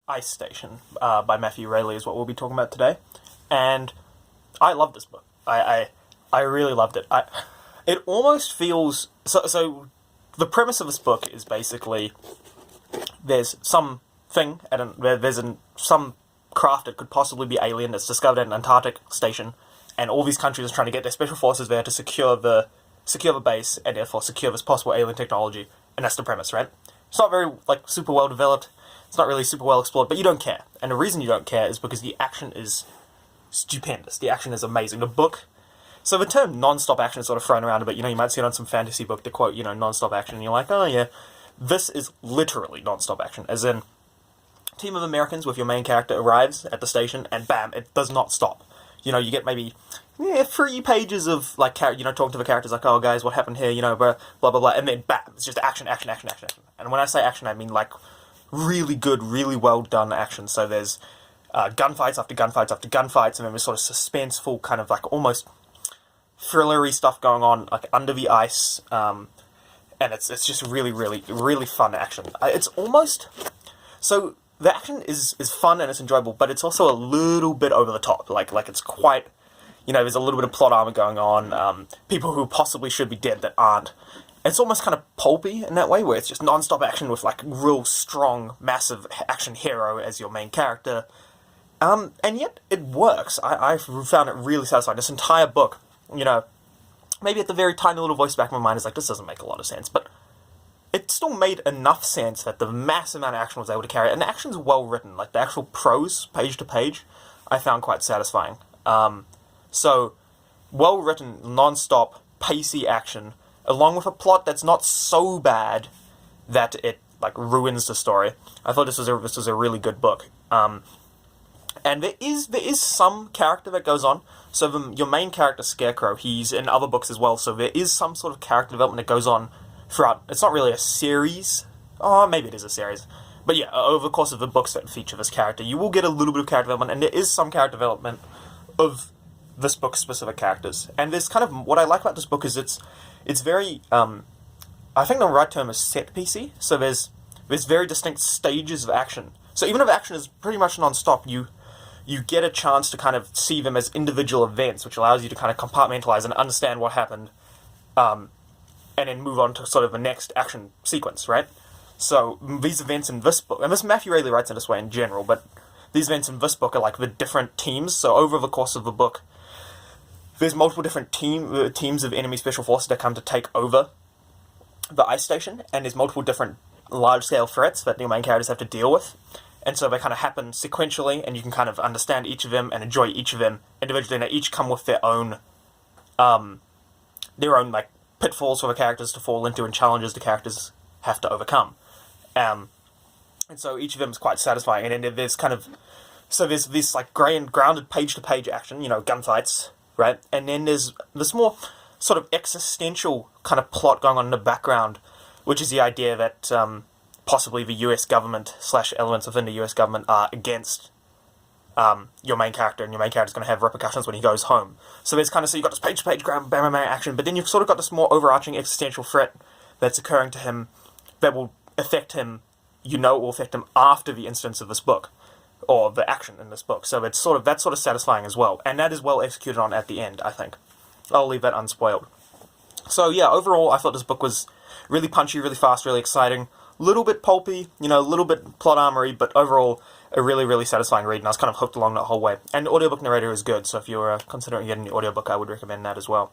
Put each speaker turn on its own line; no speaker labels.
Ice Station by Matthew Reilly is what we'll be talking about today, and I love this book. I really loved it. It almost feels so. The premise of this book is basically there's some thing some craft that could possibly be alien that's discovered at an Antarctic station, and all these countries are trying to get their special forces there to secure the base and therefore secure this possible alien technology, and that's the premise, right? It's not very super well developed. It's not really super well explored, but you don't care. And the reason you don't care is because the action is stupendous. The action is amazing. The book... So the term non-stop action is sort of thrown around a bit. You know, you might see it on some fantasy book to quote, non-stop action, and you're like, oh yeah. This is literally non-stop action. As in, a team of Americans with your main character arrives at the station, and bam, it does not stop. You get maybe 3 pages of, talking to the characters, like, oh guys, what happened here, blah, blah, blah, and then bam, it's just action, action, action, action, action. And when I say action, I mean, really good, really well done action. So there's gunfights after gunfights after gunfights, and then there's sort of suspenseful, kind of almost thrillery stuff going on, under the ice, and it's just really, really, really fun action. It's almost... So, the action is fun and it's enjoyable, but it's also a little bit over the top. It's quite... there's a little bit of plot armor going on, people who possibly should be dead that aren't. It's almost kind of pulpy in that way, where it's just non-stop action with, real strong, massive action hero as your main character. And yet, it works. I found it really satisfying. This entire book, maybe at the very tiny little voice back in my mind is this doesn't make a lot of sense, but it still made enough sense that the massive amount of action was able to carry it, and the action's well written. The actual prose, page to page, I found quite satisfying. So, well written, non-stop, pacey action, along with a plot that's not so bad that it ruins the story. I thought this was a really good book. And there is some character that goes on. So your main character, Scarecrow, he's in other books as well, so there is some sort of character development that goes on throughout. It's not really a series. Oh, maybe it is a series. But yeah, over the course of the books that feature this character, you will get a little bit of character development, and there is some character development of this book's specific characters. And there's kind of... What I like about this book is it's very... I think the right term is set-piecey. So there's very distinct stages of action. So even if action is pretty much non-stop, you get a chance to kind of see them as individual events, which allows you to kind of compartmentalize and understand what happened, and then move on to sort of the next action sequence, right? So these events in this book, and this Matthew Reilly writes in this way in general, but these events in this book are the different teams. So over the course of the book, there's multiple different teams of enemy special forces that come to take over the ice station, and there's multiple different large-scale threats that the main characters have to deal with. And so they kind of happen sequentially, and you can kind of understand each of them and enjoy each of them individually, and they each come with their own pitfalls for the characters to fall into and challenges the characters have to overcome. And so each of them is quite satisfying, and then there's kind of... So there's this grounded page-to-page action, gunfights, right? And then there's this more sort of existential kind of plot going on in the background, which is the idea that... possibly the US government / elements within the US government are against your main character, and your main character's going to have repercussions when he goes home. So there's kind of, so you've got this page-to-page ground bam action, but then you've sort of got this more overarching existential threat that's occurring to him that will affect him, will affect him after the instance of this book, or the action in this book. So it's that's sort of satisfying as well, and that is well executed on at the end, I think. I'll leave that unspoiled. So yeah, overall, I thought this book was really punchy, really fast, really exciting. Little bit pulpy, a little bit plot armory, but overall a really, really satisfying read, and I was kind of hooked along that whole way. And the audiobook narrator is good, so if you're considering getting the audiobook, I would recommend that as well.